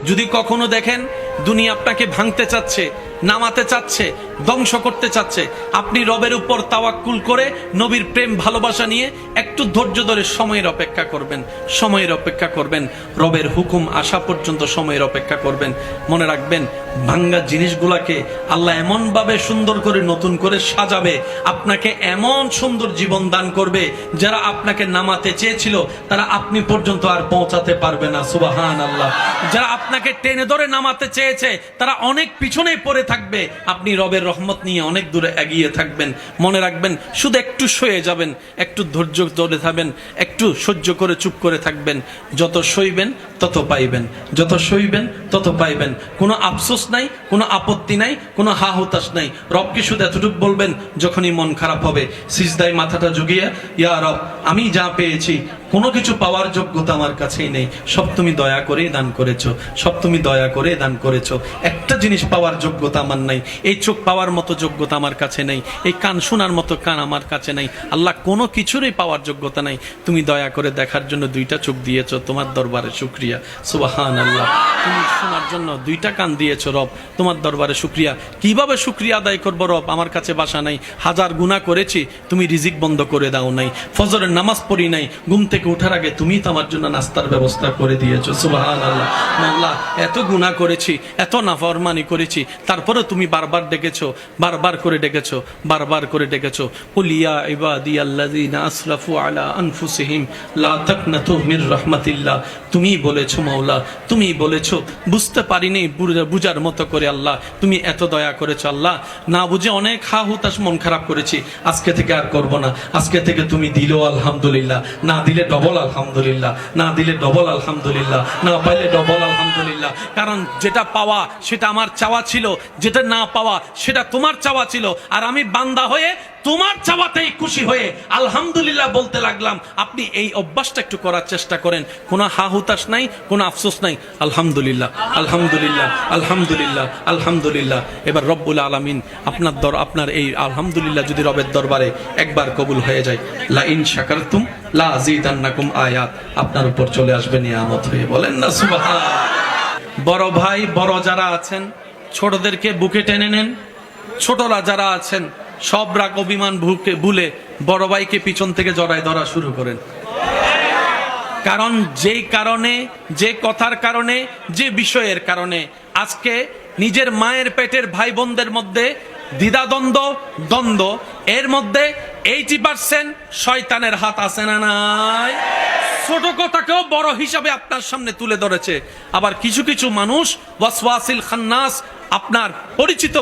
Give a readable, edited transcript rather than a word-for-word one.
যদি কখনো দেখেন দুনিয়া আপনাকে ভাঙতে চাচ্ছে, নামাতে চাচ্ছে, ধ্বংস করতে চাচ্ছে, আপনি রবের উপর তাওয়াক্কুল করে নবীর প্রেম ভালোবাসা নিয়ে একটু ধৈর্য ধরে সময়ের অপেক্ষা করবেন, সময়ের অপেক্ষা করবেন, রবের হুকুম আসা পর্যন্ত সময়ের অপেক্ষা করবেন। মনে রাখবেন, ভাঙ্গা জিনিসগুলাকে আল্লাহ এমন ভাবে সুন্দর করে নতুন করে সাজাবে, আপনাকে এমন সুন্দর জীবন দান করবে, যারা আপনাকে নামাতে চেয়েছিল তারা আপনি পর্যন্ত আর পৌঁছাতে পারবে না। সুবহানাল্লাহ। যারা আপনাকে টেনে ধরে নামাতে চেয়েছে তারা অনেক পিছনে পড়ে থাকবে, আপনি রবের রহমত নিয়ে অনেক দূরে এগিয়ে থাকবেন। মনে রাখবেন, শুধু একটু সয়ে যাবেন, একটু ধৈর্য ধরে থাকবেন, একটু সহ্য করে চুপ করে থাকবেন। যত সইবেন তত পাইবেন, যত সইবেন তত পাইবেন। কোনো আফসোস নাই, কোনো আপত্তি নাই, কোনো হা হুতাশ নাই। রবকে শুধু এতটুকু বলবেন যখনই মন খারাপ হবে, সিজদায় মাথাটা ঝুঁকিয়ে, ইয়া রব, আমি যা পেয়েছি কোনো কিছু পাওয়ার যোগ্যতা আমার কাছেই নেই, সব তুমি দয়া করে দান করেছো, সব তুমি দয়া করে দান করেছো। একটা জিনিস পাওয়ার যোগ্যতা আমার নাই, এই চোখ পাওয়ার মতো যোগ্যতা আমার কাছে নেই, এই কান শোনার মতো কান আমার কাছে নাই। আল্লাহ, কোনো কিছুরই পাওয়ার যোগ্যতা নাই, তুমি দয়া করে দেখার জন্য দুইটা চোখ দিয়েছো, তোমার দরবারে শুকরিয়া। সুবহানাল্লাহ। তুমি শোনার জন্য দুইটা কান দিয়েছো রব, তোমার দরবারে শুকরিয়া। কিভাবে শুকরিয়া আদায় করবো রব? আমার কাছে ভাষা নাই। হাজার গুনাহ করেছি, তুমি রিজিক বন্ধ করে দাও নাই। ফজরের নামাজ পড়ি নাই, ঘুম থেকে উঠার আগে তুমি তো আমার জন্য নাস্তার ব্যবস্থা করে দিয়েছো। সুবহানাল্লাহ। আল্লাহ, এত গুনাহ করেছি, এত নাফরমানি করেছি, তারপরে তুমি বারবার ডেকেছো, বারবার করে ডেকেছো, বারবার করে ডেকেছো। কুল ইয়া ইবাদিয়াল্লাযিনা আসরাফু আলা আনফুসিহিম লা তাকনাতু মির রাহমাতিল্লাহ। তুমি বলেছো মাওলা, তুমি বলেছো, বুঝতে পারিনি বুঝার মতো করে আল্লাহ তুমি এত দয়া করেছো। আল্লাহ, না বুঝে অনেক হা হুতাশ মন খারাপ করেছি, আজকে থেকে আর করব না। আজকে থেকে তুমি দিলো আলহামদুলিল্লাহ, না দিলে ডবল আলহামদুলিল্লাহ, না দিলে ডবল আলহামদুলিল্লাহ, না পাইলে ডবল আলহামদুলিল্লাহ। কারণ যেটা পাওয়া সেটা আমার চাওয়া ছিল, যেটা না পাওয়া সেটা তোমার চাওয়া ছিল, আর আমি বান্দা হয়ে তোমার চাওয়াতেই খুশি হয়ে আলহামদুলিল্লাহ বলতে লাগলাম। আপনি এই অভ্যাসটা একটু করার চেষ্টা করেন, কোনো হা হুতাশ নাই, কোনো আফসোস নাই। আলহামদুলিল্লাহ, আলহামদুলিল্লাহ, আলহামদুলিল্লাহ, আলহামদুলিল্লাহ। এবার রব্বুল আলামিন আপনার এই আলহামদুলিল্লাহ যদি রবের দরবারে একবার কবুল হয়ে যায়, লা ইন শাকারতুম লা আযীদান্নাকুম আয়াত আপনার উপর চলে আসবে নিয়ামত হয়ে। বলেন না সুবহানাল্লাহ। বড় ভাই বড় যারা আছেন, ছোটদেরকে বুকে টেনে নেন। ছোটরা যারা আছেন, সব রাগ অভিমান ভুলে বড় ভাইকে পিছন থেকে জড়ায় ধরা শুরু করেন। কারণ যেই কারণে, যে কথার কারণে, যে বিষয়ের কারণে আজকে নিজের মায়ের পেটের ভাই বোনদের মধ্যে দ্বিধাদ্বন্দ্ব, এর মধ্যে 80% শয়তানের হাত আছে না নাই? ছোট কথাকেও বড় হিসাবে আপনার সামনে তুলে ধরেছে। আবার কিছু কিছু মানুষ ওয়াসওয়াসিল খান্নাস, আপনার পরিচিত